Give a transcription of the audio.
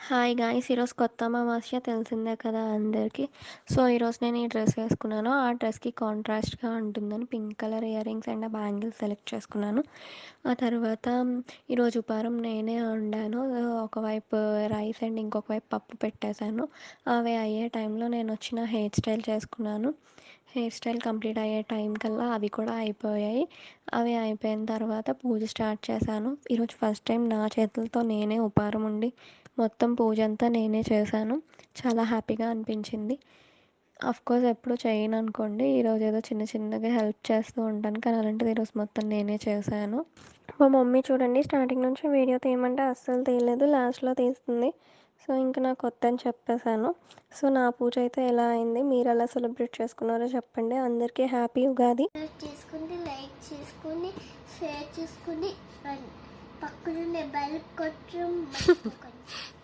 Hi guys! ఈరోజు కొత్త అమావాస్య తెలిసిందే కదా అందరికీ. సో, ఈరోజు నేను ఈ డ్రెస్ వేసుకున్నాను. ఆ డ్రెస్‌కి కాంట్రాస్ట్‌గా ఉంటుందని pink colour ear rings and bangles select చేసుకున్నాను. ఆ తర్వాత ఈరోజు ఉపహారం నేనే వండాను. ఒకవైపు రైస్ అండ్ ఇంకొక వైపు పప్పు పెట్టేశాను. అవి అయ్యే టైంలో నేను వచ్చిన హెయిర్ స్టైల్ చేసుకున్నాను. హెయిర్ స్టైల్ కంప్లీట్ అయ్యే టైం కల్లా అవి కూడా అయిపోయాయి. అవి అయిపోయిన తర్వాత పూజ స్టార్ట్ చేశాను. ఈరోజు ఫస్ట్ టైం నా చేతులతో నేనే ఉపహారం వండి మొత్తం పూజ అంతా నేనే చేశాను. చాలా హ్యాపీగా అనిపించింది. ఆఫ్‌కోర్స్ ఎప్పుడు చేయననుకోండి. ఈరోజు ఏదో చిన్న చిన్నగా హెల్ప్ చేస్తూ ఉంటాను. కానీ అలాంటిది ఈరోజు మొత్తం నేనే చేశాను. మా మమ్మీ చూడండి స్టార్టింగ్ నుంచి వీడియో తీయమంటే అస్సలు తీయలేదు. లాస్ట్‌లో తీస్తుంది. సో, ఇంక నాకొద్దని చెప్పేసాను. సో, నా పూజ అయితే ఎలా అయింది? మీరెలా సెలబ్రేట్ చేసుకున్నారో చెప్పండి. అందరికీ హ్యాపీ ఉగాది. చేసుకుని లైక్ చేసుకుని షేర్ చేసుకుని పక్కనుండే బెల్ కొట్టడం మర్చిపోకండి.